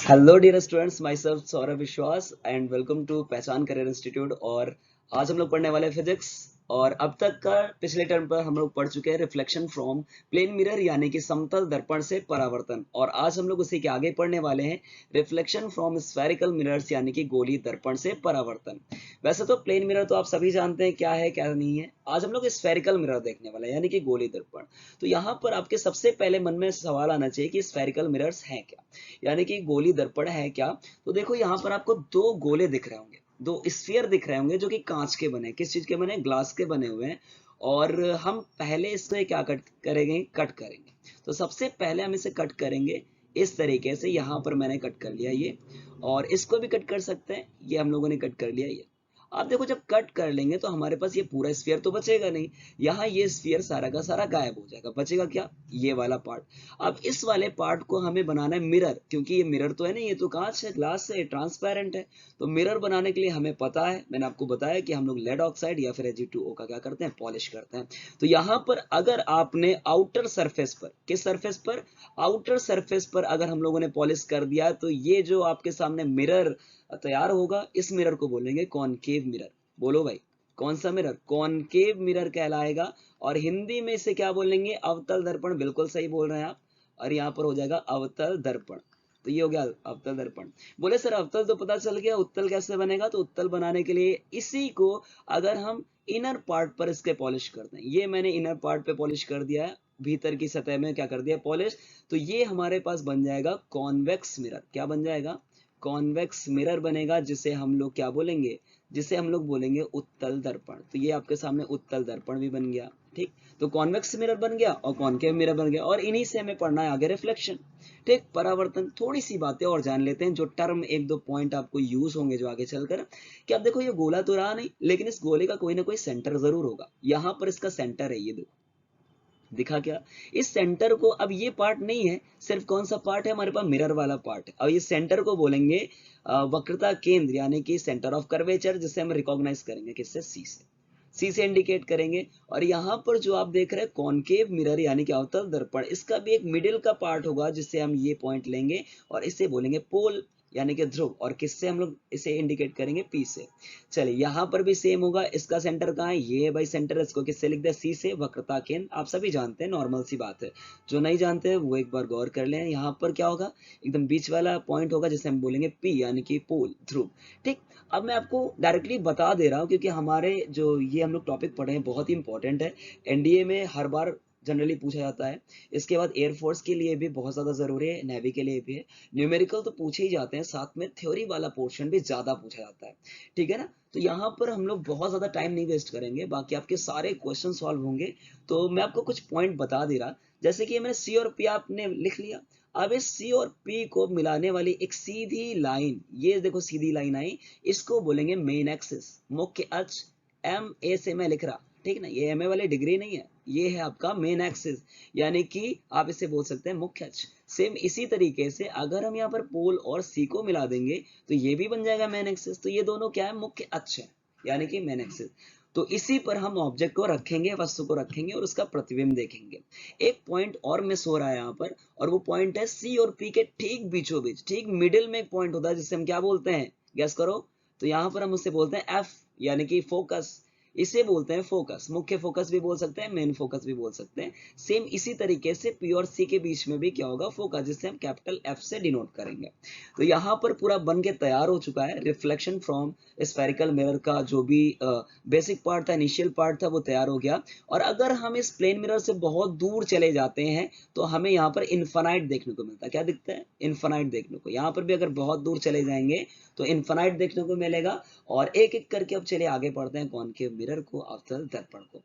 Hello dear students, myself Saurabh Vishwas and welcome to Pehchaan career institute. और आज हम लोग पढ़ने वाले हैं फिजिक्स। और अब तक का पिछले टर्म पर हम लोग पढ़ चुके हैं रिफ्लेक्शन फ्रॉम प्लेन मिरर यानी कि समतल दर्पण से परावर्तन। और आज हम लोग उसी के आगे पढ़ने वाले हैं रिफ्लेक्शन फ्रॉम स्फेरिकल मिरर्स यानी कि गोली दर्पण से परावर्तन। वैसे तो प्लेन मिरर तो आप सभी जानते हैं क्या है क्या नहीं है। आज हम लोग स्फेरिकल मिरर देखने वाले हैं यानी कि गोली दर्पण। तो यहाँ पर आपके सबसे पहले मन में सवाल आना चाहिए कि स्फेरिकल मिरर्स हैं क्या, यानी कि गोली दर्पण है क्या। तो देखो यहाँ पर आपको दो गोले दिख रहे होंगे, दो स्फीयर दिख रहे होंगे जो कि कांच के बने, किस चीज के बने, ग्लास के बने हुए हैं। और हम पहले इसको क्या कट करेंगे। तो सबसे पहले हम इसे कट करेंगे इस तरीके से। यहाँ पर मैंने कट कर लिया ये, और इसको भी कट कर सकते हैं, ये हम लोगों ने कट कर लिया ये। आप देखो जब कट कर लेंगे तो हमारे पास ये पूरा स्फीयर तो बचेगा नहीं, यहाँ ये स्फीयर सारा का सारा गायब हो जाएगा। बचेगा क्या, ये वाला पार्ट। अब इस वाले पार्ट को हमें बनाना है मिरर, क्योंकि ये मिरर तो है नहीं, ये तो कांच है, ग्लास है, ट्रांसपेरेंट है। तो मिरर बनाने के लिए हमें पता है, मैंने आपको बताया कि हम लोग लेड ऑक्साइड या फिर Ag2O का क्या करते हैं, पॉलिश करते हैं। तो यहाँ पर अगर आपने आउटर सरफेस पर, किस सरफेस पर, आउटर सरफेस पर अगर हम लोगों ने पॉलिश कर दिया तो ये जो आपके सामने मिरर तैयार होगा, इस मिरर को बोलेंगे कॉनकेव मिरर। बोलो भाई, कौन सा मिरर, कॉनकेव मिरर कहलाएगा। और हिंदी में इसे क्या बोलेंगे, अवतल दर्पण। बिल्कुल सही बोल रहे हैं आप। और यहाँ पर हो जाएगा अवतल दर्पण। तो ये हो गया अवतल दर्पण। बोले सर अवतल तो पता चल गया, उत्तल कैसे बनेगा। तो उत्तल बनाने के लिए इसी को अगर हम इनर पार्ट पर इसके पॉलिश करते हैं, ये मैंने इनर पार्ट पे पॉलिश कर दिया है, भीतर की सतह में क्या कर दिया, पॉलिश। तो ये हमारे पास बन जाएगा कॉन्वेक्स मिरर। क्या बन जाएगा, कॉन्वेक्स मिरर बनेगा, जिसे हम लोग क्या बोलेंगे, जिसे हम लोग बोलेंगे उत्तल दर्पण। तो ये आपके सामने उत्तल दर्पण भी बन गया। ठीक, तो कॉन्वेक्स मिरर बन गया और कॉनकेव मिरर बन गया। और इन्हीं से हमें पढ़ना है आगे रिफ्लेक्शन। ठीक, परावर्तन। थोड़ी सी बातें और जान लेते हैं, जो टर्म एक दो पॉइंट आपको यूज होंगे जो आगे चलकर। कि आप देखो ये गोला तो रहा नहीं, लेकिन इस गोले का कोई ना कोई सेंटर जरूर होगा। यहाँ पर इसका सेंटर है, ये देखो दिखा क्या। इस सेंटर को, अब ये पार्ट नहीं है, सिर्फ कौन सा पार्ट है हमारे पास, मिरर वाला पार्ट है। अब ये सेंटर को बोलेंगे वक्रता केंद्र यानी कि सेंटर ऑफ कर्वेचर, जिसे हम रिकॉग्नाइज करेंगे किससे, सी से इंडिकेट करेंगे। और यहाँ पर जो आप देख रहे हैं कॉनकेव मिरर यानी कि अवतल दर्पण, इसका भी एक मिडिल का पार्ट होगा जिससे हम ये पॉइंट लेंगे और इसे बोलेंगे पोल यानी कि ध्रुव। और किससे हम लोग इसे इंडिकेट करेंगे, पी से। चलिए यहाँ पर भी सेम होगा। इसका सेंटर कहाँ है, ये है भाई सेंटर। इसको किससे लिख दिया, सी से, वक्रता केंद्र। आप सभी जानते हैं, नॉर्मल सी बात है। जो नहीं जानते हैं वो एक बार गौर कर लें। यहाँ पर क्या होगा, एकदम बीच वाला पॉइंट होगा जिसे हम बोलेंगे पी यानी कि पोल, ध्रुव। ठीक, अब मैं आपको डायरेक्टली बता दे रहा हूँ क्योंकि हमारे जो ये हम लोग टॉपिक पढ़े हैं बहुत ही इंपॉर्टेंट है। एनडीए में हर बार जनरली पूछा जाता है। इसके बाद एयरफोर्स के लिए भी बहुत ज्यादा जरूरी है, नेवी के लिए भी है। न्यूमेरिकल तो पूछे ही जाते हैं, साथ में थ्योरी वाला पोर्शन भी ज्यादा पूछा जाता है। ठीक है ना। तो यहाँ पर हम लोग बहुत ज्यादा टाइम नहीं वेस्ट करेंगे, बाकी आपके सारे क्वेश्चन सॉल्व होंगे। तो मैं आपको कुछ पॉइंट बता दे रहा, जैसे कि मैंने सी और पी आपने लिख लिया। अब इस सी और पी को मिलाने वाली एक सीधी लाइन, ये देखो सीधी लाइन आई, इसको बोलेंगे मेन एक्सिस, मुख्य अक्ष। एम ए से मैं लिख रहा, ठीक ना, ये एम ए वाली डिग्री नहीं है, ये है आपका मेन एक्सिस, यानी कि आप इसे बोल सकते हैं मुख्य अक्ष। सेम इसी तरीके से अगर हम यहाँ पर पोल और सी को मिला देंगे तो ये भी बन जाएगा मेन एक्सिस। तो ये दोनों क्या है, मुख्य अक्ष है, यानी कि मेन एक्सिस। तो इसी पर हम ऑब्जेक्ट को रखेंगे, वस्तु को रखेंगे और उसका प्रतिबिंब देखेंगे। एक पॉइंट और मिस हो रहा है यहाँ पर, और वो पॉइंट है सी और पी के ठीक बीचों बीच, ठीक मिडिल में एक पॉइंट होता है जिसे हम क्या बोलते हैं, गैस करो। तो यहाँ पर हम उसे बोलते हैं एफ यानी कि फोकस। इसे बोलते हैं फोकस, मुख्य फोकस भी बोल सकते हैं, मेन फोकस भी बोल सकते हैं। सेम इसी तरीके से पी और सी के बीच में भी क्या होगा, फोकस, जिसे हम कैपिटल एफ से डिनोट करेंगे। तो यहाँ पर पूरा बन के तैयार हो चुका है रिफ्लेक्शन फ्रॉम स्फेरिकल मिरर का जो भी बेसिक पार्ट था, इनिशियल पार्ट था, वो तैयार हो गया। और अगर हम इस प्लेन मिरर से बहुत दूर चले जाते हैं तो हमें यहाँ पर इन्फानाइट देखने को मिलता है। क्या दिखता है, इन्फानाइट देखने को। यहाँ पर भी अगर बहुत दूर चले जाएंगे तो इन्फानाइट देखने को मिलेगा। और एक एक करके अब चलिए आगे बढ़ते हैं कॉनकेव मिरर को, अवतल दर्पण को।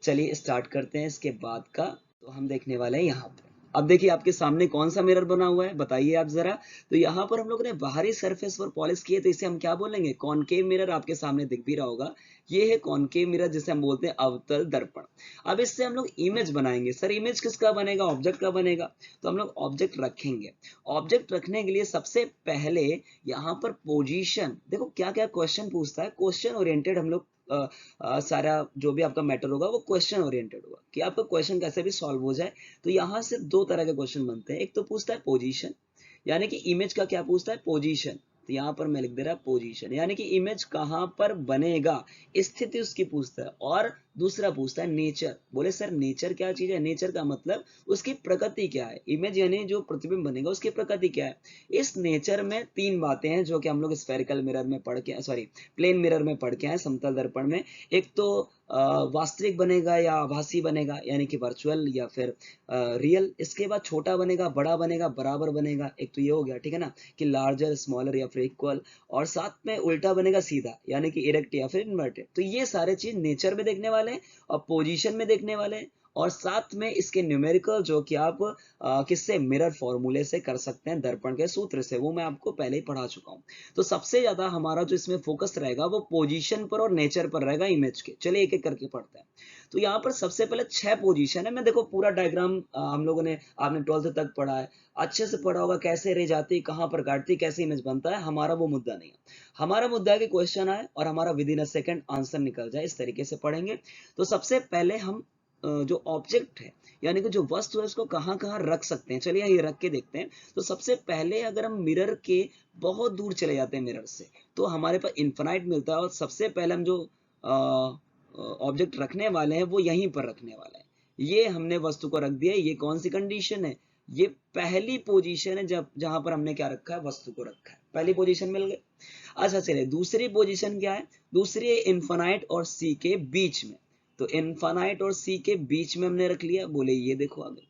चलिए स्टार्ट करते हैं इसके बाद का। तो हम देखने वाले हैं यहाँ पे, अब देखिए आपके सामने कौन सा मिरर बना हुआ है, बताइए आप जरा। तो यहाँ पर हम लोग ने बाहरी सरफेस पर पॉलिश किए, तो इसे हम क्या बोलेंगे, कॉनकेव मिरर। आपके सामने दिख भी रहा होगा, ये है कॉनकेव मिरर जिसे हम बोलते हैं अवतल दर्पण। अब इससे हम लोग इमेज बनाएंगे। सर इमेज किसका बनेगा, ऑब्जेक्ट का बनेगा। तो हम लोग ऑब्जेक्ट रखेंगे। ऑब्जेक्ट रखने के लिए सबसे पहले यहाँ पर पोजीशन, देखो क्या क्या क्वेश्चन पूछता है, क्वेश्चन ओरिएंटेड हम लोग सारा जो भी आपका मैटर होगा वो क्वेश्चन ओरिएंटेड होगा, कि आपका क्वेश्चन कैसे भी सॉल्व हो जाए। तो यहाँ से दो तरह के क्वेश्चन बनते हैं, एक तो पूछता है पोजीशन, यानी कि इमेज का क्या पूछता है, पोजीशन। तो यहाँ पर मैं लिख दे रहा पोजीशन, यानी कि इमेज कहाँ पर बनेगा, स्थिति उसकी पूछता है। और दूसरा पूछता है नेचर। बोले सर नेचर क्या चीज है, नेचर का मतलब उसकी प्रकृति क्या है, इमेज यानी जो प्रतिबिंब बनेगा उसकी प्रकृति क्या है। इस नेचर में तीन बातें हैं जो कि हम लोग स्फेरिकल मिरर में पढ़ के, सॉरी प्लेन मिरर में पढ़ के आए, समतल दर्पण में। एक तो वास्तविक बनेगा या आभासी बनेगा, यानी कि वर्चुअल या फिर रियल। इसके बाद छोटा बनेगा, बड़ा बनेगा, बराबर बनेगा। एक तो ये हो गया, ठीक है ना, कि लार्जर, स्मॉलर या फिर इक्वल। और साथ में उल्टा बनेगा सीधा, यानी कि इरेक्ट या फिर इन्वर्टेड। तो ये सारे चीज नेचर में देखने वाले हैं और पोजीशन में देखने वाले हैं। और साथ में इसके न्यूमेरिकल जो कि आप किससे, मिरर फॉर्मूले से कर सकते हैं, दर्पण के सूत्र से, वो मैं आपको पहले ही पढ़ा चुका हूं। तो सबसे ज्यादा हमारा जो इसमें फोकस रहेगा वो पोजीशन पर और नेचर पर रहेगा इमेज के। चलिए एक एक करके पढ़ते हैं। तो यहाँ पर सबसे पहले 6 पोजीशन है। मैं देखो पूरा डायग्राम हम लोगों ने, आपने 12th तक पढ़ा है, अच्छे से पढ़ा होगा, कैसे रे जाती, कहां पर काटती, कैसे इमेज बनता है। हमारा वो मुद्दा नहीं है, हमारा मुद्दा है कि क्वेश्चन आए और हमारा with in a second answer निकल जाए, इस तरीके से पढ़ेंगे। तो सबसे पहले हम जो ऑब्जेक्ट है, यानी कि जो वस्तु है, उसको कहाँ कहाँ रख सकते हैं, चलिए ये रख के देखते हैं। तो सबसे पहले अगर हम मिरर के बहुत दूर चले जाते हैं मिरर से, तो हमारे पास इन्फिनाइट मिलता है। और सबसे पहले हम जो ऑब्जेक्ट रखने वाले हैं वो यहीं पर रखने वाले हैं। ये हमने वस्तु को रख दिया। ये कौन सी कंडीशन है, ये पहली पोजीशन है जब जहां पर हमने क्या रखा है, वस्तु को रखा है। पहली पोजीशन मिल गई। अच्छा चलिए दूसरी पोजीशन क्या है, दूसरी है इन्फिनाइट और सी के बीच में। तो इन्फिनाइट और सी के बीच में हमने रख लिया। बोले ये देखो आगे,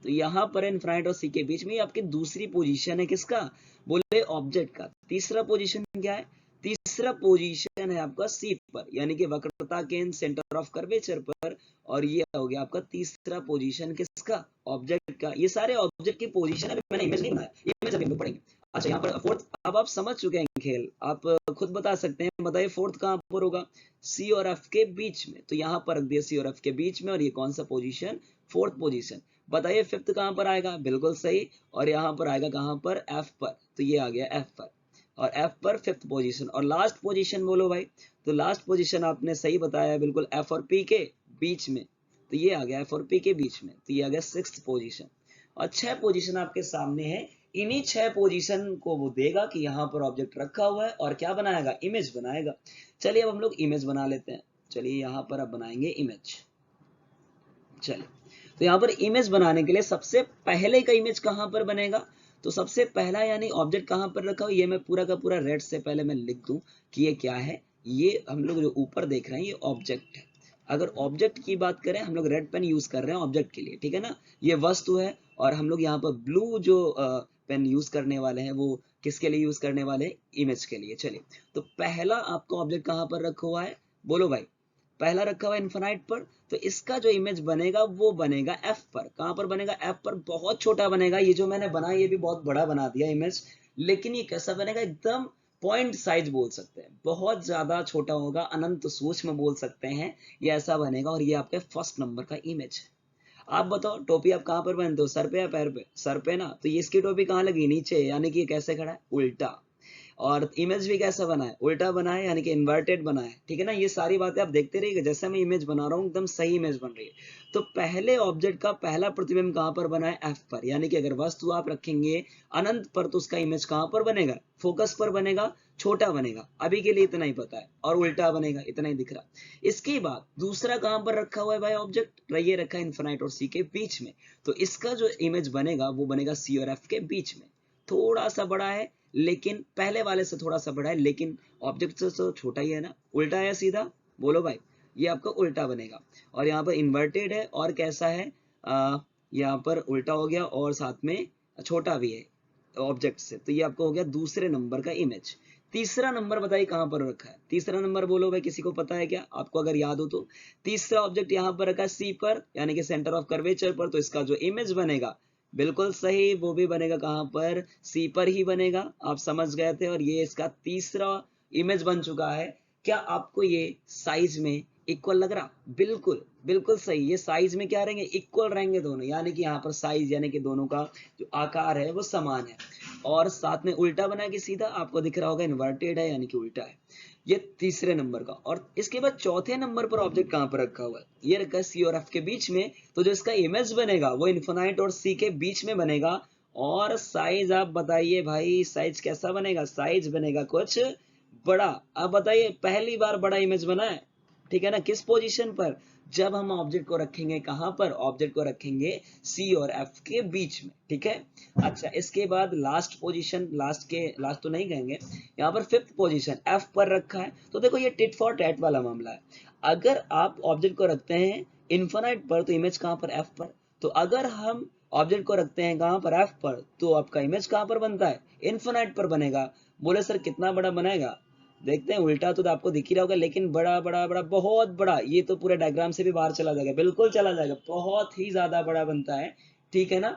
तो यहाँ पर इन्फिनाइट और सी के बीच में आपकी दूसरी पोजीशन है किसका, बोले ऑब्जेक्ट का। तीसरा पोजीशन क्या है, तीसरा पोजीशन है आपका सी पर, यानी कि वक्रता के सेंटर ऑफ कर्वेचर पर। और ये हो गया आपका तीसरा पोजीशन किसका, ऑब्जेक्ट का। ये सारे ऑब्जेक्ट की पोजीशन है, मैंने इमेज नहीं बनाया, इमेज अभी हम लोग पढ़ेंगे। अच्छा यहाँ पर फोर्थ, अब आप समझ चुके हैं खेल, आप खुद बता सकते हैं। बताइए फोर्थ कहां पर होगा, सी और एफ के बीच में। तो यहाँ पर रख दिया सी और एफ के बीच में। और ये कौन सा पोजीशन, फोर्थ पोजीशन। बताइए फिफ्थ कहां पर आएगा, बिल्कुल सही। और यहाँ पर आएगा कहां पर, एफ पर। तो ये आ गया एफ पर, और एफ पर फिफ्थ पोजीशन। और लास्ट पोजीशन बोलो भाई, तो लास्ट पोजीशन आपने सही बताया, बिल्कुल एफ और पी के बीच में। तो ये आ गया एफ और पी के बीच में, तो ये आ गया सिक्स्थ पोजीशन। और 6 पोजीशन आपके सामने है। इन्हीं 6 पोजीशन को वो देगा कि यहाँ पर ऑब्जेक्ट रखा हुआ है और क्या बनाएगा, इमेज बनाएगा। चलिए अब हम लोग इमेज बना लेते हैं। चलिए यहाँ पर अब बनाएंगे इमेज। चलिए तो यहाँ पर इमेज बनाने के लिए सबसे पहले का इमेज कहां पर बनेगा, तो सबसे पहला यानी ऑब्जेक्ट कहां पर रखा हो, ये मैं पूरा का पूरा रेड से पहले मैं लिख दूं कि ये क्या है। ये हम लोग जो ऊपर देख रहे हैं ये ऑब्जेक्ट है। अगर ऑब्जेक्ट की बात करें, हम लोग रेड पेन यूज कर रहे हैं ऑब्जेक्ट के लिए, ठीक है ना। ये वस्तु है। और हम लोग यहाँ पर ब्लू जो पेन यूज करने वाले हैं वो किसके लिए यूज करने वाले हैं, इमेज के लिए। चलिए तो पहला आपका ऑब्जेक्ट कहां पर रखा हुआ है, बोलो भाई, पहला रखा हुआ इन्फिनाइट पर। तो इसका जो इमेज बनेगा वो बनेगा एफ पर। कहां पर बनेगा, एफ पर। बहुत छोटा बनेगा, ये जो मैंने बनाया ये भी बहुत बड़ा बना दिया इमेज। लेकिन ये कैसा बनेगा, एकदम पॉइंट साइज बोल सकते हैं, बहुत ज्यादा छोटा होगा, अनंत सूक्ष्म बोल सकते हैं। ये ऐसा बनेगा। और ये आपके फर्स्ट नंबर का इमेज है। आप बताओ टोपी आप कहां पर पहनते हो, सर पे या पैर पे, सर पे ना। तो ये इसकी टोपी कहां लगी, नीचे, यानी कि ये कैसे खड़ा है, उल्टा। और इमेज भी कैसा बना है, उल्टा बना है, यानी कि इन्वर्टेड बना है, ठीक है ना। ये सारी बातें आप देखते रहिएगा, जैसे मैं इमेज बना रहा हूँ एकदम सही इमेज बन रही है। तो पहले ऑब्जेक्ट का पहला प्रतिबिंब कहां पर बना है, एफ पर। यानी कि अगर वस्तु आप रखेंगे अनंत पर तो उसका इमेज कहां पर बनेगा, फोकस पर बनेगा, छोटा बनेगा। अभी के लिए इतना ही पता है। और उल्टा बनेगा, इतना ही दिख रहा। इसके बाद दूसरा कहां पर रखा हुआ है भाई ऑब्जेक्ट, ये रखा है इन्फिनाइट और सी के बीच में। तो इसका जो इमेज बनेगा वो बनेगा सी और एफ के बीच में। थोड़ा सा बड़ा है, लेकिन पहले वाले से थोड़ा सा बड़ा है, लेकिन ऑब्जेक्ट से तो छोटा ही है ना। उल्टा है सीधा, बोलो भाई, ये आपका उल्टा बनेगा। और यहाँ पर इन्वर्टेड है और कैसा है, यहाँ पर उल्टा हो गया और साथ में छोटा भी है ऑब्जेक्ट से। तो ये आपको हो गया दूसरे नंबर का इमेज। तीसरा नंबर बताइए कहां पर रखा है, तीसरा नंबर बोलो भाई, किसी को पता है क्या, आपको अगर याद हो तो। तीसरा ऑब्जेक्ट यहाँ पर रखा है सी पर, यानी कि सेंटर ऑफ कर्वेचर पर। तो इसका जो इमेज बनेगा, बिल्कुल सही, वो भी बनेगा कहां पर, सी पर ही बनेगा। आप समझ गए थे। और ये इसका तीसरा इमेज बन चुका है। क्या आपको ये साइज में इक्वल लग रहा, बिल्कुल बिल्कुल सही। ये साइज में क्या रहेंगे, इक्वल रहेंगे दोनों, यानी कि यहाँ पर साइज यानी कि दोनों का जो आकार है वो समान है। और साथ में उल्टा बना के सीधा आपको दिख रहा होगा, इन्वर्टेड है यानी कि उल्टा है। ये तीसरे नंबर का। और इसके बाद चौथे नंबर पर ऑब्जेक्ट कहां पर रखा हुआ है, ये रखा है सी और एफ के बीच में। तो जो इसका इमेज बनेगा वो इन्फिनाइट और सी के बीच में बनेगा। और साइज आप बताइए भाई, साइज कैसा बनेगा? साइज बनेगा कुछ बड़ा। अब बताइए पहली बार बड़ा इमेज बना है, ठीक है ना, किस पोजीशन पर? जब हम ऑब्जेक्ट को रखेंगे कहां पर? ऑब्जेक्ट को रखेंगे सी और एफ के बीच में, ठीक है। अच्छा, इसके बाद लास्ट पोजीशन, लास्ट तो नहीं कहेंगे, यहाँ पर फिफ्थ पोजीशन एफ पर रखा है। तो देखो ये टिट फॉर टैट वाला मामला है। अगर आप ऑब्जेक्ट को रखते हैं इन्फिनाइट पर तो इमेज कहां पर? एफ पर। तो अगर हम ऑब्जेक्ट को रखते हैं कहां पर? एफ पर, तो आपका इमेज कहां पर बनता है? इन्फिनाइट पर बनेगा। बोले सर कितना बड़ा बनाएगा? देखते हैं, उल्टा तो आपको दिख ही रहा होगा, लेकिन बड़ा बड़ा बड़ा बहुत बड़ा, ये तो पूरे डायग्राम से भी बाहर चला जाएगा, बिल्कुल चला जाएगा, बहुत ही ज्यादा बड़ा बनता है, ठीक है ना।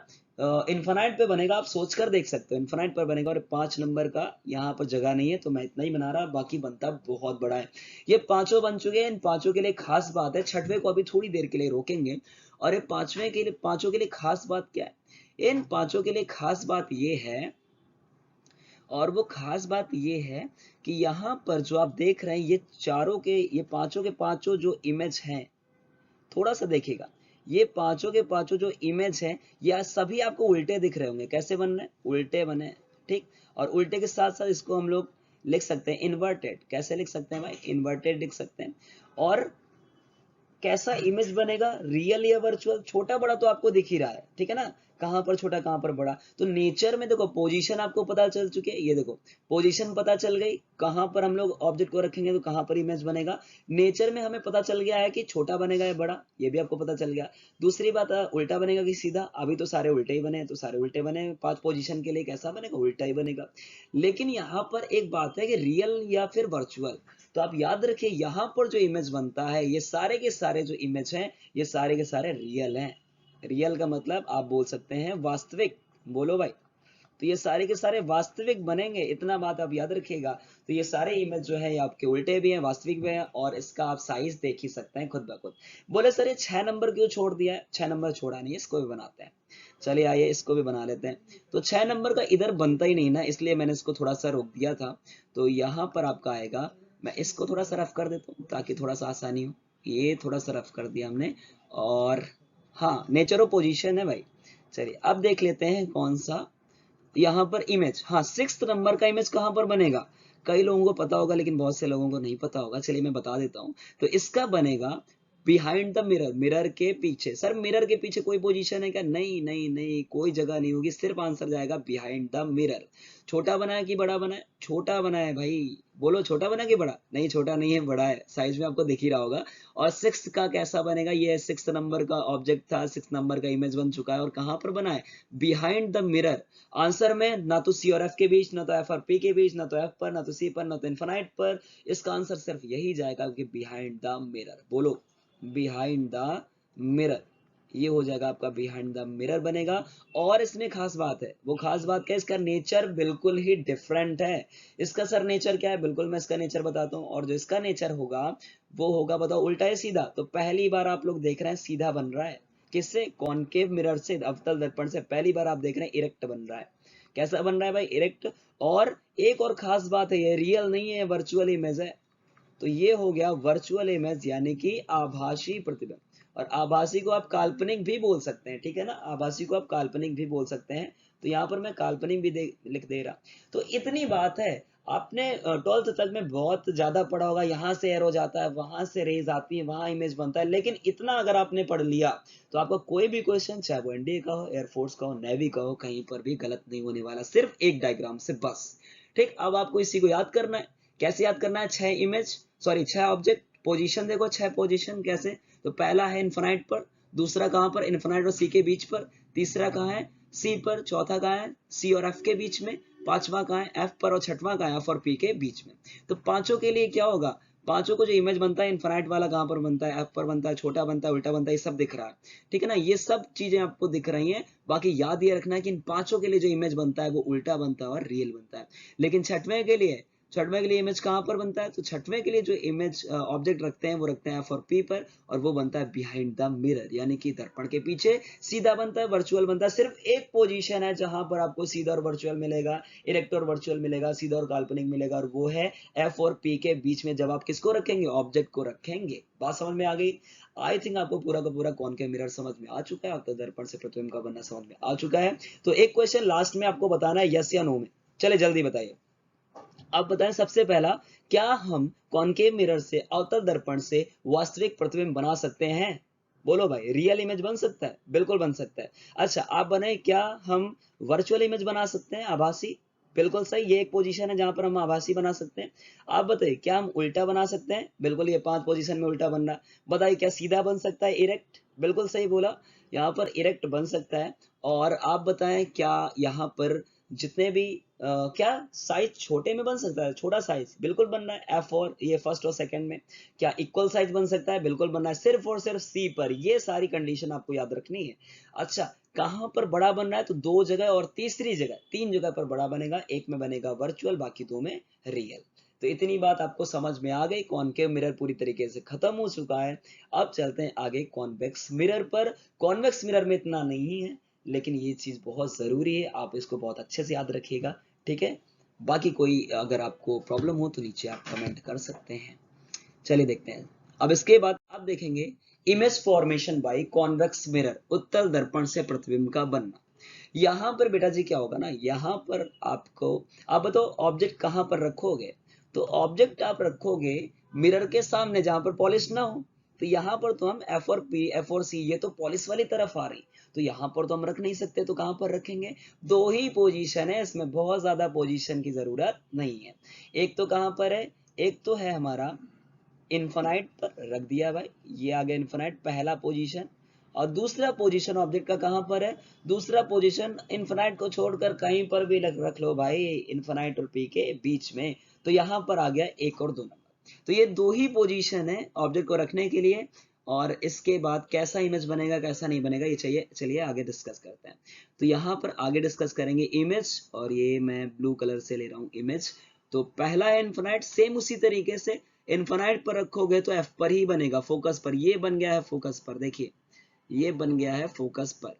इन्फिनाइट पे बनेगा, आप सोच कर देख सकते हो, इन्फिनाइट पर बनेगा। और 5 नंबर का यहाँ पर जगह नहीं है तो मैं इतना ही बना रहा, बाकी बनता बहुत बड़ा है। ये पांचों बन चुके हैं। इन पांचों के लिए खास बात है, छठवें को अभी थोड़ी देर के लिए रोकेंगे। और ये पांचों के लिए खास बात क्या है? इन पांचों के लिए खास बात ये है, और वो खास बात ये है कि यहाँ पर जो आप देख रहे हैं ये पांचों के पांचों जो इमेज हैं, थोड़ा सा देखिएगा, ये पांचों के पांचों जो इमेज हैं, ये सभी आपको उल्टे दिख रहे होंगे। कैसे बन रहे हैं? उल्टे बने, ठीक। और उल्टे के साथ साथ इसको हम लोग लिख सकते हैं इन्वर्टेड। कैसे लिख सकते हैं भाई? इन्वर्टेड लिख सकते हैं। और कैसा इमेज बनेगा? रियल या वर्चुअल? छोटा बड़ा तो आपको दिख ही रहा है, ठीक है ना, कहां पर छोटा कहां पर बड़ा। तो नेचर में देखो पोजीशन आपको पता चल चुकी है, ये देखो पोजीशन पता चल गई, कहां पर हम लोग ऑब्जेक्ट को रखेंगे तो कहां पर इमेज बनेगा। नेचर में हमें पता चल गया है कि छोटा बनेगा या बड़ा, ये भी आपको पता चल गया। दूसरी बात, उल्टा बनेगा कि सीधा? अभी तो सारे उल्टे ही बने, तो सारे उल्टे बने। 5 पोजीशन के लिए कैसा बनेगा? उल्टा ही बनेगा। लेकिन यहाँ पर एक बात है कि रियल या फिर वर्चुअल। तो आप याद रखिए, यहाँ पर जो इमेज बनता है, ये सारे के सारे जो इमेज हैं, ये सारे के सारे रियल हैं। रियल का मतलब आप बोल सकते हैं वास्तविक। बोलो भाई। तो ये सारे के सारे वास्तविक बनेंगे, इतना बात आप याद रखिएगा। तो ये सारे इमेज जो है ये आपके उल्टे भी हैं, वास्तविक भी हैं, और इसका आप साइज देख ही सकते हैं खुद ब खुद। बोले सर ये 6 नंबर क्यों छोड़ दिया है? 6 नंबर छोड़ा नहीं है, इसको भी बनाते हैं। चलिए आइए इसको भी बना लेते हैं। तो 6 नंबर का इधर बनता ही नहीं ना, इसलिए मैंने इसको थोड़ा सा रोक दिया था। तो यहाँ पर आपका आएगा, मैं इसको थोड़ा सा रफ कर देता हूँ ताकि थोड़ा सा आसानी हो। ये थोड़ा सा रफ कर दिया हमने। और हाँ, नेचर ऑफ पोजीशन है भाई। चलिए अब देख लेते हैं कौन सा यहाँ पर इमेज। हाँ, 6th नंबर का इमेज कहां पर बनेगा? कई लोगों को पता होगा लेकिन बहुत से लोगों को नहीं पता होगा, चलिए मैं बता देता हूँ। तो इसका बनेगा बिहाइंड द मिरर, मिरर के पीछे। सर मिरर के पीछे कोई पोजीशन है क्या? नहीं नहीं नहीं, कोई जगह नहीं होगी, सिर्फ आंसर जाएगा बिहाइंड द मिरर। छोटा बना है कि बड़ा बना है? छोटा बना है भाई। बोलो छोटा बना कि बड़ा? नहीं छोटा नहीं है, बड़ा है, साइज में आपको दिख ही रहा होगा। और 6 का कैसा बनेगा? ये 6 नंबर का ऑब्जेक्ट था, 6 नंबर का इमेज बन चुका है, और कहां पर बना है? Behind the mirror. आंसर में ना तो सी और एफ के बीच, ना तो एफ और पी के बीच, ना तो एफ पर, ना तो सी पर, ना तो इन्फिनाइट पर। इसका आंसर सिर्फ यही जाएगा कि बिहाइंड द मिरर। बोलो बिहाइंड द मिरर। ये हो जाएगा आपका बिहाइंड द मिरर बनेगा। और इसमें खास बात है, वो खास बात क्या है? इसका नेचर बिल्कुल ही डिफरेंट है। इसका सर नेचर क्या है? बिल्कुल मैं इसका नेचर बताता हूँ। और जो इसका नेचर होगा वो होगा, बताओ उल्टा है सीधा? तो पहली बार आप लोग देख रहे हैं सीधा बन रहा है। किससे? कॉनकेव मिरर से, अवतल दर्पण से पहली बार आप देख रहे हैं इरेक्ट बन रहा है। कैसा बन रहा है भाई? इरेक्ट। और एक और खास बात है, ये रियल नहीं है, वर्चुअल इमेज है। तो ये हो गया वर्चुअल इमेज, यानी कि आभासी प्रतिबिंब। और आभासी को आप काल्पनिक भी बोल सकते हैं, ठीक है ना, आभासी को आप काल्पनिक भी बोल सकते हैं। तो यहाँ पर मैं काल्पनिक भी लिख दे रहा। तो इतनी बात है। आपने 12th तक में बहुत ज्यादा पढ़ा होगा, यहाँ से एरो जाता है, वहां से रेज आती है, वहां इमेज बनता है, लेकिन इतना अगर आपने पढ़ लिया तो आपका कोई भी क्वेश्चन, चाहे वो एनडीए का हो, एयरफोर्स का हो, नेवी का हो, कहीं पर भी गलत नहीं होने वाला, सिर्फ एक डायग्राम से बस। ठीक, अब आपको इसी को याद करना है। कैसे याद करना है? 6 इमेज, सॉरी 6 ऑब्जेक्ट, पोजीशन देखो 6 पोजीशन कैसे। तो पहला है इन्फिनाइट पर, दूसरा कहां पर? इन्फिनाइट और सी के बीच पर, तीसरा कहां है? सी पर, चौथा कहां है? सी और एफ के बीच में, पांचवा कहां है? एफ पर, और छठवां कहां है? एफ और पी के बीच में। तो पांचों के लिए क्या होगा? पांचों को जो इमेज बनता है, इन्फिनाइट वाला कहां पर बनता है? एफ पर बनता है, छोटा बनता है, उल्टा बनता है, ये सब दिख रहा है, ठीक है ना, ये सब चीजें आपको दिख रही हैं। बाकी याद ये रखना है कि इन पांचों के लिए जो इमेज बनता है वो उल्टा बनता है और रियल बनता है। लेकिन छठवें के लिए छठवें के लिए इमेज कहाँ पर बनता है? तो छठवें के लिए जो इमेज ऑब्जेक्ट रखते हैं वो रखते हैं फॉर पी पर, और वो बनता है बिहाइंड द मिरर, यानी कि दर्पण के पीछे सीधा बनता है, वर्चुअल बनता है। सिर्फ एक पोजीशन है जहां पर आपको सीधा और वर्चुअल मिलेगा, इरेक्ट और वर्चुअल मिलेगा, सीधा और काल्पनिक मिलेगा, और वो है एफ और पी के बीच में जब आप किसको रखेंगे? ऑब्जेक्ट को रखेंगे। बात समझ में आ गई? आई थिंक आपको पूरा का पूरा कॉनकेव मिरर समझ में आ चुका है, आपका दर्पण से प्रतिबिंब का बनना समझ में आ चुका है। तो एक क्वेश्चन लास्ट में आपको बताना है यस या नो में। चले जल्दी बताइए। आप बताएं सबसे पहला, क्या हम कॉनकेव मिरर से अवतल दर्पण से वास्तविक प्रतिबिंब बना सकते हैं? बोलो भाई, रियल इमेज बन सकता है? बिल्कुल बन सकता है। अच्छा आप बनाए, क्या हम वर्चुअल इमेज बना सकते हैं, आभासी? बिल्कुल सही, ये एक पोजीशन है जहां पर हम आभासी बना सकते हैं। आप बताइए, क्या हम उल्टा बना सकते हैं? बिल्कुल, ये 5 पोजीशन में उल्टा बन रहा। बताइए, क्या सीधा बन सकता है, इरेक्ट? बिल्कुल सही बोला, यहाँ पर इरेक्ट बन सकता है। और आप बताएं, क्या यहाँ पर जितने भी क्या साइज छोटे में बन सकता है? छोटा साइज बिल्कुल बन रहा है, एफ और ये फर्स्ट और सेकंड में। क्या इक्वल साइज बन सकता है? बिल्कुल बन रहा है, सिर्फ और सिर्फ सी पर। ये सारी कंडीशन आपको याद रखनी है। अच्छा, कहां पर बड़ा बन रहा है? तो 2 जगह, और तीसरी जगह 3 जगह पर बड़ा बनेगा, एक में बनेगा वर्चुअल, बाकी 2 में रियल। तो इतनी बात आपको समझ में आ गई। कॉनकेव मिरर पूरी तरीके से खत्म हो चुका है। अब चलते हैं आगे कॉन्वेक्स मिरर पर। कॉन्वेक्स मिरर में इतना नहीं है, लेकिन ये चीज बहुत जरूरी है, आप इसको बहुत अच्छे से याद रखिएगा, ठीक है? बाकी कोई अगर आपको प्रॉब्लम हो तो नीचे आप कमेंट कर सकते हैं। चलिए देखते हैं। अब इसके बाद आप देखेंगे image formation by convex mirror, उत्तल दर्पण से प्रतिबिंब का बनना। यहाँ पर बेटा जी क्या होगा ना, यहाँ पर आपको, आप बताओ ऑब्जेक्ट कहाँ पर रखोगे? तो ऑब्जेक्ट आप रखोगे मिरर के सामने जहां पर पॉलिश ना हो। तो यहाँ पर तो हम एफ और पी, एफ और सी, ये तो पॉलिश वाली तरफ आ रही, तो यहाँ पर तो हम रख नहीं सकते, तो कहां पर रखेंगे? 2 ही पोजीशन है, इसमें बहुत ज्यादा पोजीशन की जरूरत नहीं है। एक तो कहां पर है? एक तो है हमारा इन्फानाइट पर रख दिया भाई, ये आ गया इन्फानाइट, पहला पोजीशन। और दूसरा पोजीशन ऑब्जेक्ट का कहां पर है? दूसरा पोजीशन इन्फानाइट को छोड़कर कहीं पर भी रख लो भाई, इन्फानाइट और पी के बीच में। तो यहां पर आ गया 1 और 2 नंबर। तो ये 2 ही पोजीशन है ऑब्जेक्ट को रखने के लिए। और इसके बाद कैसा इमेज बनेगा कैसा नहीं बनेगा, ये चाहिए, चलिए आगे डिस्कस करते हैं। तो यहाँ पर आगे डिस्कस करेंगे इमेज, और ये मैं ब्लू कलर से ले रहा हूँ इमेज। तो पहला है इन्फानाइट, सेम उसी तरीके से इन्फानाइट पर रखोगे तो एफ पर ही बनेगा, फोकस पर। ये बन गया है फोकस पर, देखिए ये बन गया है फोकस पर।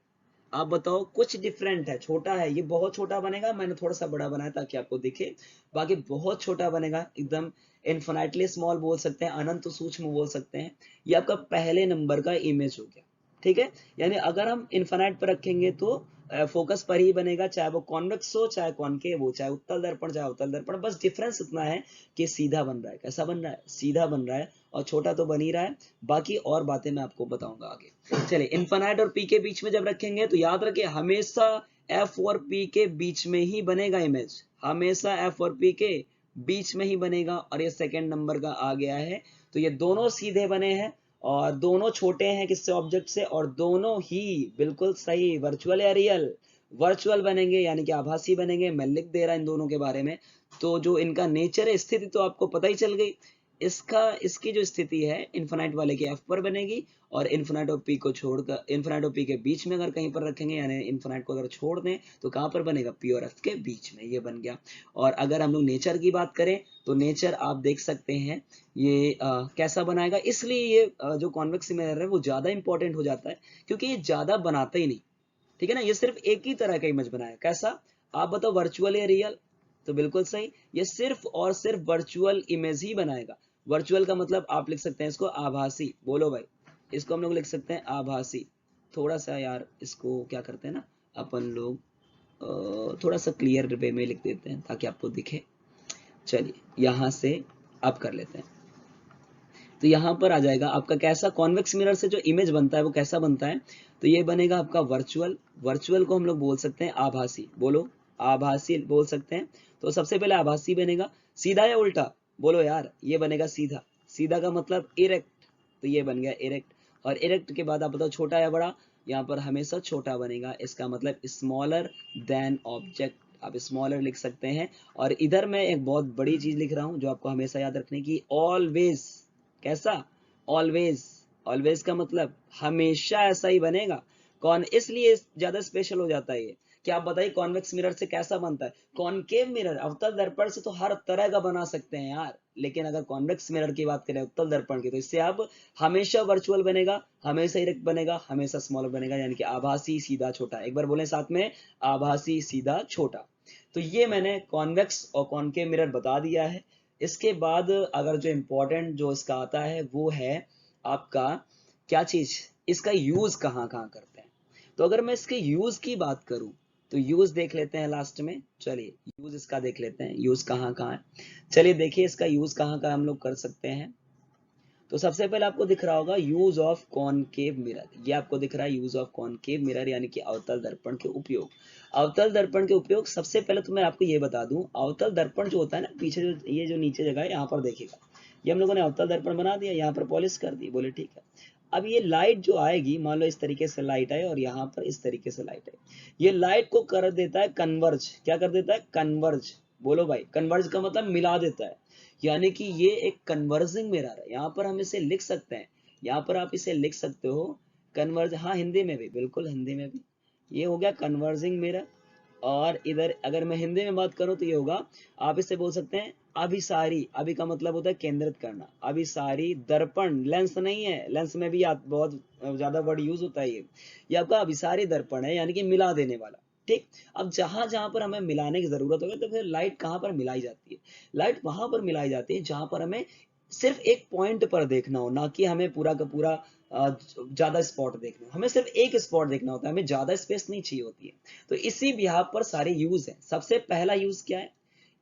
आप बताओ, कुछ डिफरेंट है, छोटा है, ये बहुत छोटा बनेगा, मैंने थोड़ा सा बड़ा बनाया ताकि आपको दिखे। बाकी बहुत छोटा बनेगा एकदम, इन्फानाइटली स्मॉल बोल सकते हैं, अनंत सूक्ष्म बोल सकते हैं। ये आपका पहले नंबर का इमेज हो गया, ठीक है? यानी अगर हम इन्फानाइट पर रखेंगे तो फोकस पर ही बनेगा, चाहे वो कॉन्वेक्स हो चाहे कॉनकेव हो, चाहे उत्तल दर्पण चाहे अवतल दर्पण। बस डिफरेंस इतना है कि सीधा बन रहा है। कैसा बन रहा है? सीधा बन रहा है, और छोटा तो बन ही रहा है। बाकी और बातें मैं आपको बताऊंगा आगे। चलिए, इन्फानाइट और पी के बीच में जब रखेंगे तो याद रखिए, हमेशा एफ और पी के बीच में ही बनेगा इमेज, हमेशा एफ और पी के बीच में ही बनेगा। और ये सेकंड नंबर का आ गया है। तो ये दोनों सीधे बने हैं, और दोनों छोटे हैं किससे? ऑब्जेक्ट से। और दोनों ही बिल्कुल सही वर्चुअल या रियल? वर्चुअल बनेंगे, यानी कि आभासी बनेंगे। मैं लिख दे रहा इन दोनों के बारे में। तो जो इनका नेचर है, स्थिति तो आपको पता ही चल गई। इसकी जो स्थिति है इन्फिनाइट वाले की एफ पर बनेगी, और इन्फिनाइट और पी को छोड़कर, इन्फिनाइट और पी के बीच में अगर कहीं पर रखेंगे, यानी इन्फिनाइट को अगर छोड़ दें तो कहां पर बनेगा? पी और एफ के बीच में, ये बन गया। और अगर हम लोग नेचर की बात करें तो नेचर आप देख सकते हैं, ये कैसा बनाएगा। इसलिए ये जो कॉन्वेक्स मिरर है वो ज्यादा इंपॉर्टेंट हो जाता है, क्योंकि ये ज्यादा बनाता ही नहीं, ठीक है ना? ये सिर्फ एक ही तरह का इमेज बनाया। कैसा? आप बताओ, वर्चुअल या रियल? तो बिल्कुल सही, ये सिर्फ और सिर्फ वर्चुअल इमेज ही बनाएगा। वर्चुअल का मतलब आप लिख सकते हैं इसको आभासी। बोलो भाई, इसको हम लोग लिख सकते हैं आभासी। थोड़ा सा यार इसको क्या करते हैं ना अपन लोग, थोड़ा सा क्लियर वे में लिख देते हैं ताकि आपको दिखे। चलिए यहां से आप कर लेते हैं। तो यहाँ पर आ जाएगा आपका कैसा? कॉन्वेक्स मिरर से जो इमेज बनता है वो कैसा बनता है? तो ये बनेगा आपका वर्चुअल। वर्चुअल को हम लोग बोल सकते हैं आभासी। बोलो, आभासी बोल सकते हैं। तो सबसे पहले आभासी बनेगा। सीधा या उल्टा? बोलो यार, ये बनेगा सीधा। सीधा का मतलब इरेक्ट, तो ये बन गया इरेक्ट। और इरेक्ट के बाद आप बताओ, छोटा या बड़ा? यहाँ पर हमेशा छोटा बनेगा, इसका मतलब स्मॉलर देन ऑब्जेक्ट। आप स्मॉलर लिख सकते हैं। और इधर मैं एक बहुत बड़ी चीज लिख रहा हूं जो आपको हमेशा याद रखने की, ऑलवेज। कैसा? ऑलवेज। ऑलवेज का मतलब हमेशा ऐसा ही बनेगा। कौन? इसलिए ज्यादा स्पेशल हो जाता है ये, क्या आप बताइए कॉन्वेक्स मिरर से कैसा बनता है? कॉनकेव मिरर अवतल दर्पण से तो हर तरह का बना सकते हैं यार, लेकिन अगर कॉन्वेक्स मिरर की बात करें उत्तल दर्पण की, तो इससे आप हमेशा वर्चुअल बनेगा, हमेशा इरेक्ट बनेगा, हमेशा स्मॉल बनेगा, यानी कि आभासी सीधा छोटा। एक बार बोले साथ में, आभासी सीधा छोटा। तो ये मैंने कॉन्वेक्स और कॉनकेव मिरर बता दिया है। इसके बाद अगर जो इम्पोर्टेंट जो इसका आता है वो है आपका क्या चीज, इसका यूज कहाँ कहाँ करते हैं। तो अगर मैं इसके यूज की बात करूं तो यूज देख लेते हैं लास्ट में। चलिए यूज इसका देख लेते हैं, यूज कहाँ कहाँ है। चलिए देखिए इसका यूज कहाँ कहाँ हम लोग कर सकते हैं। तो सबसे पहले आपको दिख रहा होगा यूज ऑफ कॉनकेव मिरर, ये आपको दिख रहा है यूज ऑफ कॉनकेव मिरर यानी कि अवतल दर्पण के उपयोग। अवतल दर्पण के उपयोग सबसे पहले तो मैं आपको ये बता दूं, अवतल दर्पण जो होता है ना, पीछे जो ये जो नीचे जगह है यहाँ पर देखिएगा, ये हम लोगों ने अवतल दर्पण बना दिया, यहाँ पर पॉलिश कर दी, बोले ठीक है। अब ये लाइट जो आएगी, मान लो इस तरीके से लाइट आए और यहाँ पर इस तरीके से लाइट आए, ये लाइट को कर देता है कन्वर्ज। क्या कर देता है? कन्वर्ज। बोलो भाई, कन्वर्ज का मतलब मिला देता है, यानी कि ये एक कन्वर्जिंग मिरर है। यहाँ पर हम इसे लिख सकते हैं, यहाँ पर आप इसे लिख सकते हो कन्वर्ज, हाँ हिंदी में भी, बिल्कुल हिंदी में भी, ये हो गया कन्वर्जिंग मिरर। और इधर अगर मैं हिंदी में बात करूं तो ये होगा, आप इसे बोल सकते हैं अभिसारी। अभि का मतलब होता है केंद्रित करना, अभिसारी दर्पण, लेंस नहीं है, लेंस में भी बहुत ज्यादा वर्ड यूज होता है ये आपका अभिसारी दर्पण है, यानी कि मिला देने वाला। ठीक। अब जहां जहां पर हमें मिलाने की जरूरत होगी तो फिर लाइट कहां पर मिलाई जाती है? लाइट वहां पर मिलाई जाती है जहां पर हमें सिर्फ एक पॉइंट पर देखना हो, ना कि हमें पूरा का पूरा ज्यादा स्पॉट देखना हो। हमें सिर्फ एक स्पॉट देखना होता है, हमें ज्यादा स्पेस नहीं चाहिए होती है। तो इसी बिहाफ पर सारे यूज है। सबसे पहला यूज क्या है?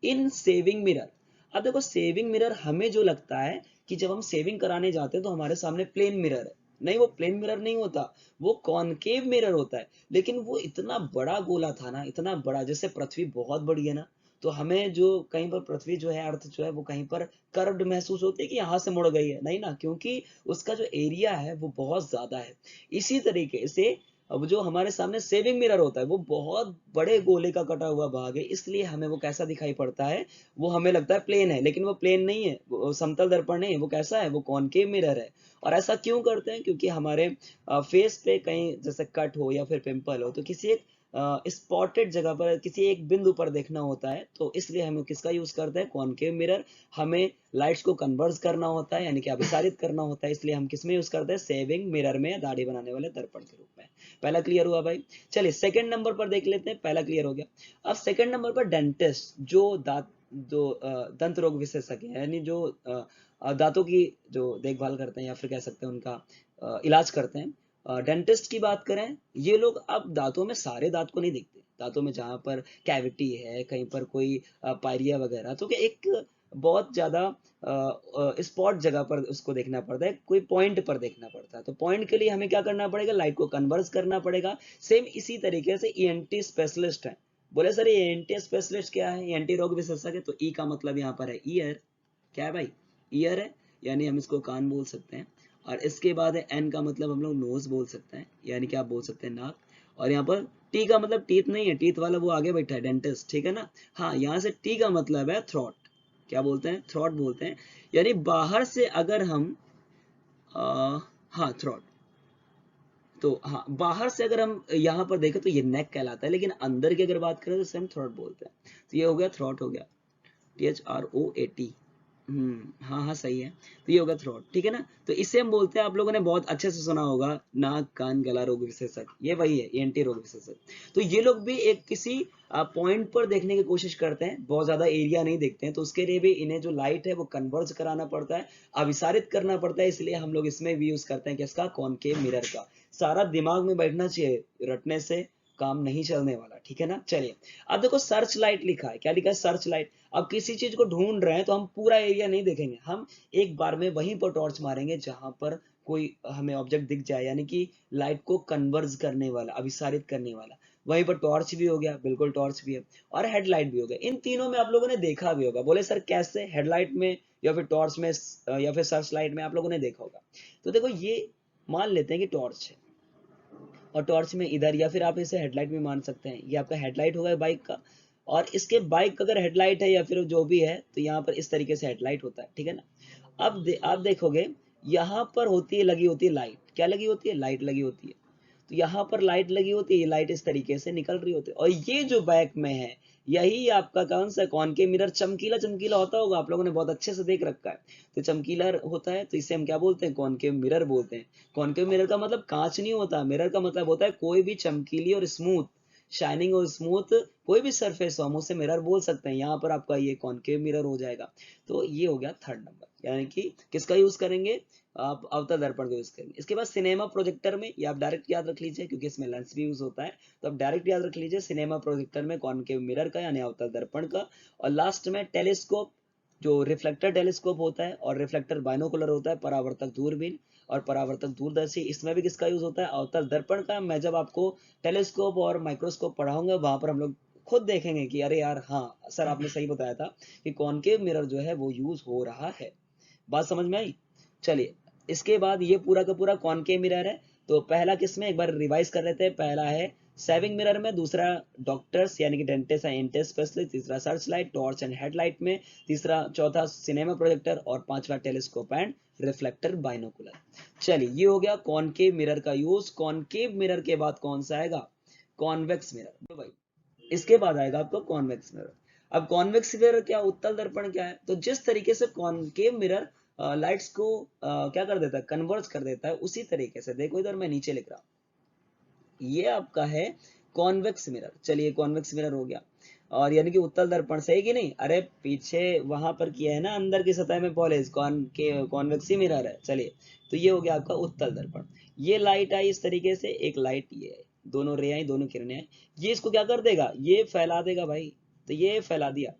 इन सेविंग मिरर। अब देखो सेविंग मिरर हमें जो लगता है कि जब हम सेविंग कराने जाते हैं तो हमारे सामने प्लेन मिरर है, नहीं वो प्लेन मिरर नहीं होता, वो कॉनकेव मिरर होता है। लेकिन वो इतना बड़ा गोला था ना, इतना बड़ा, जैसे पृथ्वी बहुत बड़ी है ना, तो हमें जो कहीं पर पृथ्वी जो है, अर्थ जो है, वो कहीं पर कर्व्ड महसूस होती है कि यहाँ से मुड़ गई है, नहीं ना, क्योंकि उसका जो एरिया है वो बहुत ज्यादा है। इसी तरीके से अब जो हमारे सामने सेविंग मिरर होता है वो बहुत बड़े गोले का कटा हुआ भाग है, इसलिए हमें वो कैसा दिखाई पड़ता है, वो हमें लगता है प्लेन है, लेकिन वो प्लेन नहीं है, वो समतल दर्पण नहीं है, वो कैसा है, वो कॉनकेव मिरर है। और ऐसा क्यों करते हैं? क्योंकि हमारे फेस पे कहीं जैसे कट हो या फिर पिंपल हो, तो किसी एक स्पॉटेड जगह पर, किसी एक बिंदु पर देखना होता है, तो इसलिए हम किसका यूज करते हैं? Concave mirror. हमें लाइट्स को कन्वर्ज करना होता है, यानी कि अभिसारित करना होता है, इसलिए हम किस में यूज करते हैं? सेविंग मिरर में, दाढ़ी बनाने वाले दर्पण के रूप में। पहला क्लियर हुआ भाई। चलिए सेकंड नंबर पर देख लेते हैं, पहला क्लियर हो गया। अब सेकंड नंबर पर डेंटिस्ट, जो दांत, जो दंत रोग विशेषज्ञ हैं, यानी जो दांतों की जो देखभाल करते हैं या फिर कह सकते हैं उनका इलाज करते हैं, डेंटिस्ट की बात करें, ये लोग अब दांतों में सारे दांत को नहीं देखते, दांतों में जहां पर कैविटी है, कहीं पर कोई पायरिया वगैरह, तो क्या एक बहुत ज्यादा स्पॉट जगह पर उसको देखना पड़ता है, कोई पॉइंट पर देखना पड़ता है। तो पॉइंट के लिए हमें क्या करना पड़ेगा? लाइट को कन्वर्ज करना पड़ेगा। सेम इसी तरीके से ईएनटी स्पेशलिस्ट है। बोले सर ये ईएनटी स्पेशलिस्ट क्या है? ईएनटी रोग विशेषज्ञ। तो ई का मतलब यहाँ पर है ईयर। क्या है भाई? ईयर है, यानी हम इसको कान बोल सकते हैं। और इसके बाद है एन का मतलब हम लोग नोज बोल सकते हैं, यानी कि आप बोल सकते हैं नाक। और यहाँ पर टी का मतलब टीथ नहीं है, टीथ वाला वो आगे बैठा है डेंटिस्ट, ठीक है ना। हाँ, यहाँ से टी का मतलब है थ्रॉट। क्या बोलते हैं? थ्रॉट बोलते हैं। यानी बाहर से अगर हम हाँ थ्रॉट, तो हाँ बाहर से अगर हम यहाँ पर देखें तो ये नेक कहलाता है, लेकिन अंदर की अगर बात करें तो इसे हम थ्रॉट बोलते हैं। तो ये हो गया थ्रॉट, हो गया THROAT। हाँ हाँ सही है। तो ये होगा थ्रोट, ठीक है ना। तो इसे हम बोलते हैं, आप लोगों ने बहुत अच्छे से सुना होगा, नाक कान गला रोग विशेषज्ञ, ये वही है ENT रोग विशेषज्ञ। तो ये लोग भी एक किसी पॉइंट पर देखने की कोशिश करते हैं, बहुत ज्यादा एरिया नहीं देखते हैं, तो उसके लिए भी इन्हें जो लाइट है वो कन्वर्ज कराना पड़ता है, अभिसारित करना पड़ता है, इसलिए हम लोग इसमें भी यूज करते हैं किसका? कॉनकेव मिरर का। सारा दिमाग में बैठना चाहिए, रटने से काम नहीं चलने वाला, ठीक है ना। चलिए अब देखो सर्च लाइट लिखा है, क्या लिखा है? Search light. अब किसी चीज को ढूंढ रहे हैं तो हम पूरा एरिया नहीं देखेंगे, हम एक बार में वहीं पर टॉर्च मारेंगे जहां पर कोई हमें ऑब्जेक्ट दिख जाए, यानी कि लाइट को कन्वर्ज करने वाला, अभिसारित करने वाला। वहीं पर टॉर्च भी हो गया, बिल्कुल टॉर्च भी है, और हेडलाइट भी हो गया। इन तीनों में आप लोगों ने देखा भी होगा। बोले सर कैसे? हेडलाइट में या फिर टॉर्च में या फिर सर्च लाइट में आप लोगों ने देखा होगा। तो देखो ये मान लेते हैं कि टॉर्च है, और टॉर्च में इधर, या फिर आप इसे हेडलाइट भी मान सकते हैं, ये आपका हेडलाइट होगा बाइक का। और इसके बाइक अगर हेडलाइट है या फिर जो भी है, तो यहाँ पर इस तरीके से हेडलाइट होता है, ठीक है ना। अब आप देखोगे यहाँ पर होती है, लगी होती है लाइट। क्या लगी होती है? लाइट लगी होती है। तो यहाँ पर लाइट लगी होती है, ये लाइट इस तरीके से निकल रही होती है, और ये जो बैक में है यही आपका कौन सा कॉनकेव मिरर चमकीला चमकीला होता होगा, आप लोगों ने बहुत अच्छे से देख रखा है। तो चमकीला होता है तो इसे हम क्या बोलते हैं, कॉनकेव मिरर बोलते हैं। कॉनकेव मिरर का मतलब कांच नहीं होता, मिरर का मतलब होता है कोई भी चमकीली और स्मूथ, शाइनिंग और स्मूथ कोई भी सरफेस हो हम उसे मिरर बोल सकते हैं। यहाँ पर आपका ये कॉनकेव मिरर हो जाएगा। तो ये हो गया थर्ड नंबर, यानी कि किसका यूज करेंगे, आप अवतल दर्पण का यूज करेंगे। इसके बाद सिनेमा प्रोजेक्टर में, ये आप डायरेक्ट याद रख लीजिए क्योंकि इसमें लेंस भी यूज होता है, तो आप डायरेक्ट याद रख लीजिए सिनेमा प्रोजेक्टर में कॉनकेव मिरर का यानी अवतल दर्पण का। और लास्ट में टेलीस्कोप, जो रिफ्लेक्टर टेलीस्कोप होता है और रिफ्लेक्टर बाइनोकुलर होता है, परावर्तक दूरबीन और परावर्तक दूरदर्शी, इसमें भी किसका यूज होता है, अवतल दर्पण का। मैं जब आपको टेलीस्कोप और माइक्रोस्कोप पढ़ाऊंगा वहां पर हम लोग खुद देखेंगे कि अरे यार हाँ सर आपने सही बताया था कि कॉनकेव मिरर जो है वो यूज हो रहा है। बात समझ में आई। चलिए, इसके बाद ये पूरा का पूरा कॉनकेव मिरर है। तो पहला किसमें, एक बार रिवाइज कर लेते हैं। पहला है सेविंग मिरर में, दूसरा डॉक्टर्स यानी कि डेंटिस्ट एंड इंटेस्ट स्पेशलिस्ट, तीसरा search light torch and headlight में, तीसरा चौथा सिनेमा प्रोजेक्टर और पांचवा टेलीस्कोप एंड रिफ्लेक्टर बाइनोकुलर। चलिए, ये हो गया कॉनकेव मिरर का यूज। कॉनकेव मिरर के बाद कौन सा आएगा, कॉन्वेक्स मिरर। तो भाई इसके बाद आएगा आपका कॉन्वेक्स मिरर। अब कॉन्वेक्स मिरर क्या, उत्तल दर्पण क्या है, तो जिस तरीके से कॉनकेव मिरर लाइट्स को क्या कर देता है, कन्वर्ज कर देता है, उसी तरीके से देखो इधर मैं नीचे लिख रहा हूं, ये आपका है कॉन्वेक्स मिरर। चलिए कॉन्वेक्स मिरर हो गया, और यानी कि उत्तल दर्पण सही कि नहीं, अरे पीछे वहां पर किया है ना अंदर की सतह में पॉलिश, कॉन्वेक्स ही मिरर है। चलिए, तो ये हो गया आपका उत्तल दर्पण। ये लाइट आई इस तरीके से, एक लाइट ये है, दोनों रे आई, दोनों किरणें आई, ये इसको क्या कर देगा, ये फैला देगा भाई। तो ये फैला दिया,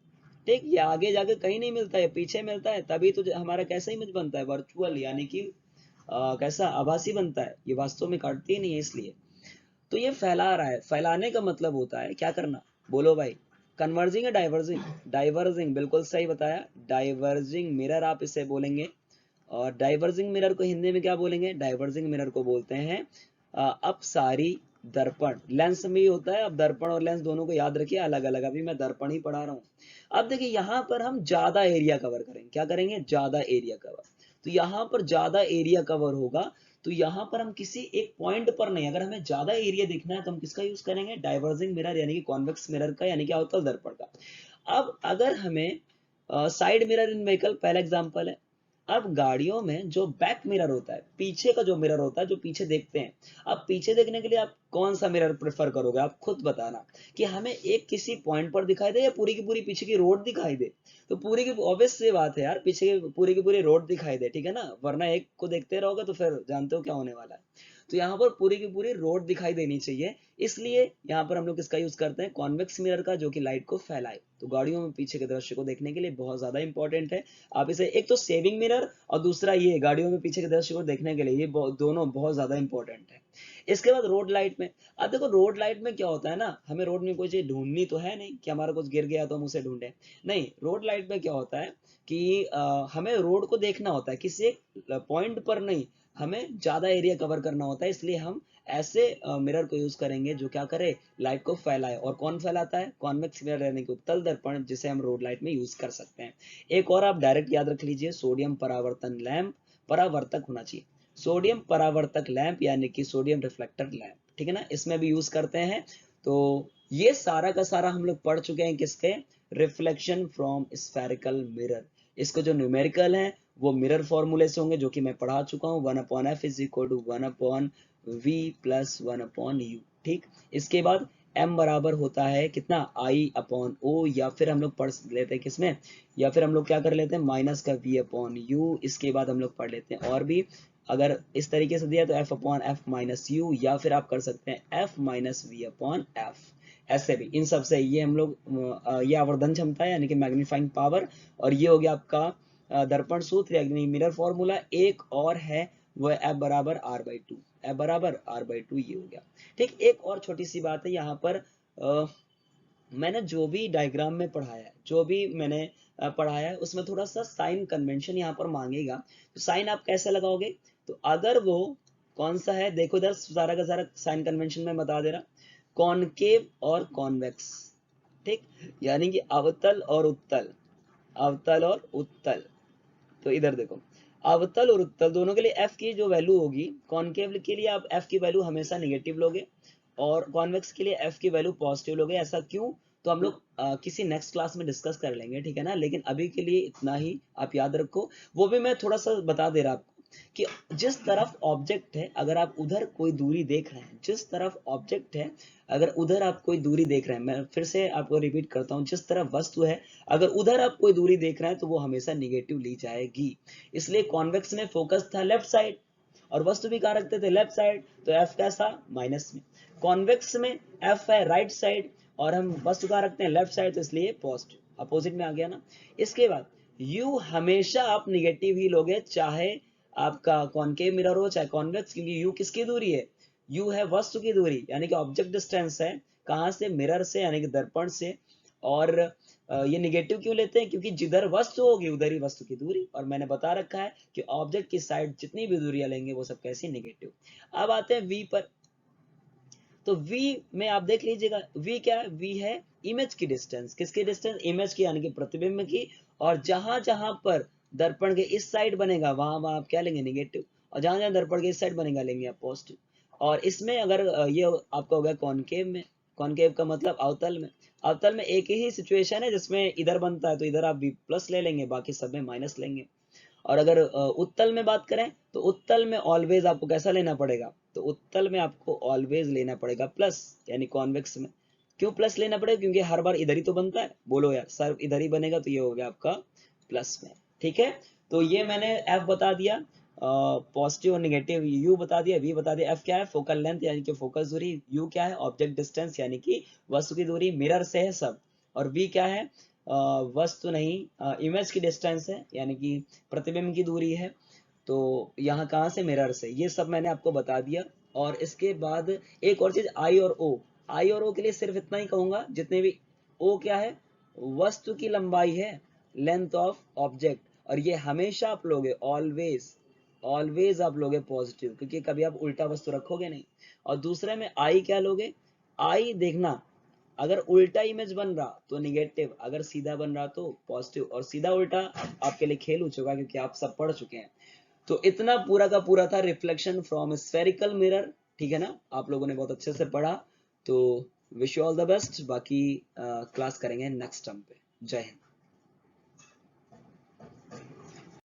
ठीक। ये आगे जाके कहीं नहीं मिलता है, पीछे मिलता है, तभी तो हमारा कैसा इमेज बनता है, वर्चुअल, यानी कि कैसा आभासी बनता है, ये वास्तव में काटती ही नहीं है इसलिए। तो ये फैला रहा है, फैलाने का मतलब होता है क्या करना, बोलो भाई, कन्वर्जिंग या डाइवर्जिंग, डाइवर्जिंग, बिल्कुल सही बताया, डाइवर्जिंग मिरर आप इसे बोलेंगे। और डाइवर्जिंग मिरर को हिंदी में क्या बोलेंगे, डाइवर्जिंग मिरर को बोलते हैं अपसारी दर्पण। लेंस में भी होता है, अब दर्पण और लेंस दोनों को याद रखिए अलग अलग, अभी मैं दर्पण ही पढ़ा रहा हूँ। अब देखिए यहाँ पर हम ज्यादा एरिया कवर करेंगे, क्या करेंगे, ज्यादा एरिया कवर। तो यहाँ पर ज्यादा एरिया कवर होगा, तो यहाँ पर हम किसी एक पॉइंट पर नहीं, अगर हमें ज्यादा एरिया दिखना है तो हम किसका यूज करेंगे, डाइवर्जिंग मिरर यानी कि कॉन्वेक्स मिरर का, यानी कि अवतल दर्पण का। अब अगर हमें साइड मिरर इन व्हीकल पहला एग्जांपल है। अब गाड़ियों में जो बैक मिरर होता है, पीछे का जो मिरर होता है, जो पीछे देखते हैं, अब पीछे देखने के लिए आप कौन सा मिरर प्रेफर करोगे, आप खुद बताना कि हमें एक किसी पॉइंट पर दिखाई दे या पूरी की पूरी पीछे की रोड दिखाई दे। तो पूरी की ऑब्वियस सी बात है यार, पीछे की पूरी रोड दिखाई दे, ठीक है ना, वरना एक को देखते रहोगे तो फिर जानते हो क्या होने वाला है। तो यहाँ पर पूरी की पूरी रोड दिखाई देनी चाहिए, इसलिए यहाँ पर हम लोग किसका यूज करते हैं, कॉन्वेक्स मिरर का, जो कि लाइट को फैलाए। तो गाड़ियों में पीछे के दृश्य को देखने के लिए बहुत ज्यादा इंपॉर्टेंट है। आप इसे, एक तो सेविंग मिरर और दूसरा ये गाड़ियों में पीछे के दृश्य को देखने के लिए, ये दोनों बहुत ज्यादा इंपॉर्टेंट है। इसके बाद रोड लाइट में, अब देखो रोड लाइट में क्या होता है ना, हमें रोड में कोई चीज ढूंढनी तो है नहीं कि हमारा कुछ गिर गया तो हम उसे ढूंढे, नहीं, रोड लाइट में क्या होता है कि हमें रोड को देखना होता है, किसी एक पॉइंट पर नहीं, हमें ज्यादा एरिया कवर करना होता है, इसलिए हम ऐसे मिरर को यूज करेंगे जो क्या करे, लाइट को फैलाए। और कौन फैलाता है, कॉन्वेक्स मिरर यानी कि उत्तल दर्पण, जिसे हम रोड लाइट में यूज कर सकते हैं। एक और आप डायरेक्ट याद रख लीजिए, सोडियम परावर्तन लैंप, परावर्तक होना चाहिए, सोडियम परावर्तक लैंप यानी कि सोडियम रिफ्लेक्टर लैंप, ठीक है ना, इसमें भी यूज करते हैं। तो ये सारा का सारा हम लोग पढ़ चुके हैं किसके, रिफ्लेक्शन फ्रॉम स्फेरिकल मिरर। इसको जो न्यूमेरिकल है वो मिरर फॉर्मूले से होंगे, जो कि मैं पढ़ा चुका हूँ, 1/f is equal to 1/v plus 1/u, ठीक। इसके बाद m बराबर होता है कितना, I/o, या फिर हम लोग पढ़ लेते हैं किसमें, या फिर हम लोग क्या कर लेते हैं, माइनस का v/u। इसके बाद हम लोग पढ़ लेते हैं और भी, अगर इस तरीके से दिया तो f/f माइनस u, या फिर आप कर सकते हैं f माइनस v/f, ऐसे भी। इन सब से ये हम लोग ये आवर्धन क्षमता है यानी कि मैग्नीफाइंग पावर, और ये हो गया आपका दर्पण सूत्र यानी मिरर फॉर्मूला। एक और है वो F बराबर R/2, F बराबर R/2, ये हो गया, ठीक। एक और छोटी सी बात है यहाँ पर, मैंने जो भी डायग्राम में पढ़ाया है, जो भी मैंने पढ़ाया है, उसमें थोड़ा सा साइन कन्वेंशन यहाँ पर मांगेगा। तो साइन आप कैसे लगाओगे, तो अगर वो कौन सा है, देखो इधर सारा का सारा साइन कन्वेंशन में बता दे रहा, कॉनकेव और कॉन्वेक्स, ठीक, यानी कि अवतल और उत्तल, अवतल और उत्तल। तो इधर देखो, अवतल और उत्तल दोनों के लिए एफ की जो वैल्यू होगी, कॉनकेव के लिए आप एफ की वैल्यू हमेशा निगेटिव लोगे और कॉन्वेक्स के लिए एफ की वैल्यू पॉजिटिव लोगे। ऐसा क्यों, तो हम लोग किसी नेक्स्ट क्लास में डिस्कस कर लेंगे, ठीक है ना। लेकिन अभी के लिए इतना ही आप याद रखो। वो भी मैं थोड़ा सा बता दे रहा आपको कि जिस तरफ ऑब्जेक्ट है, अगर आप उधर कोई दूरी देख रहे हैं, जिस तरफ ऑब्जेक्ट है अगर उधर आप कोई दूरी देख रहे हैं, मैं फिर से आपको रिपीट करता हूं, जिस तरफ वस्तु है अगर उधर आप कोई दूरी देख रहे हैं तो वो हमेशा निगेटिव ली जाएगी। इसलिए कॉन्वेक्स में फोकस था लेफ्ट साइड और वस्तु भी कहाँ रखते थे, लेफ्ट साइड, तो एफ कैसा, माइनस में। कॉन्वेक्स में एफ है राइट साइड और हम वस्तु कहाँ रखते हैं, लेफ्ट साइड, तो इसलिए पॉजिटिव, अपोजिट में आ गया ना। इसके बाद यू हमेशा आप निगेटिव ही लोगे, चाहे आपका कॉनकेव मिरर हो चाहे कॉन्वेक्स, क्योंकि यू किसकी दूरी है, यू है वस्तु की दूरी, यानी कि ऑब्जेक्ट डिस्टेंस है, कहां से, मिरर से, यानी कि दर्पण से। और ये निगेटिव क्यों लेते हैं, क्योंकि जिधर वस्तु होगी उधर ही वस्तु की दूरी, और मैंने बता रखा है कि ऑब्जेक्ट की साइड जितनी भी दूरियां लेंगे वो सब कैसी, निगेटिव। अब आते हैं वी पर। तो v में आप देख लीजिएगा, v क्या है, v है इमेज की डिस्टेंस, किसकी डिस्टेंस, इमेज की, यानी कि प्रतिबिंब की। और जहां जहां पर दर्पण के इस साइड बनेगा वहां वहां आप क्या लेंगे, निगेटिव, और जहां जहां दर्पण के इस साइड बनेगा लेंगे आप पॉजिटिव। और इसमें अगर ये आपका हो गया कॉनकेव में, कॉनकेव का मतलब अवतल में। अवतल में एक ही सिचुएशन है जिसमें इधर बनता है तो इधर आप v प्लस ले लेंगे, बाकी सब में माइनस लेंगे। और अगर उत्तल में बात करें तो उत्तल में ऑलवेज आपको कैसा लेना पड़ेगा, तो उत्तल में आपको ऑलवेज लेना पड़ेगा प्लस, यानी कॉन्वेक्स में। क्यों प्लस लेना पड़ेगा, क्योंकि हर बार इधर ही तो बनता है, बोलो यार, सर इधर ही बनेगा, तो ये हो गया आपका प्लस में, ठीक है। तो ये मैंने एफ बता दिया, पॉजिटिव और निगेटिव, यू बता दिया, वी बता दिया। एफ क्या है, फोकल लेंथ यानी कि फोकस दूरी। यू क्या है, ऑब्जेक्ट डिस्टेंस यानी कि वस्तु की दूरी, मिरर से है सब। और वी क्या है, वस्तु नहीं, इमेज की डिस्टेंस है, यानी कि प्रतिबिंब की दूरी है। तो यहाँ कहाँ से, मिरर से, ये सब मैंने आपको बता दिया। और इसके बाद एक और चीज, आई और ओ। आई और ओ के लिए सिर्फ इतना ही कहूंगा, जितने भी, ओ क्या है, वस्तु की लंबाई है, लेंथ ऑफ ऑब्जेक्ट, और ये हमेशा आप लोगे, ऑलवेज ऑलवेज आप लोगे पॉजिटिव, क्योंकि कभी आप उल्टा वस्तु रखोगे नहीं। और दूसरे में आई क्या लोगे, आई देखना, अगर उल्टा इमेज बन रहा तो निगेटिव, अगर सीधा बन रहा तो पॉजिटिव। और सीधा उल्टा आपके लिए खेल हो चुका, क्योंकि आप सब पढ़ चुके हैं। तो इतना पूरा का पूरा था रिफ्लेक्शन फ्रॉम स्फेरिकल मिरर, ठीक है ना। आप लोगों ने बहुत अच्छे से पढ़ा, तो wish you all the best. बाकी क्लास करेंगे नेक्स्ट टर्म पे। जय हिंद।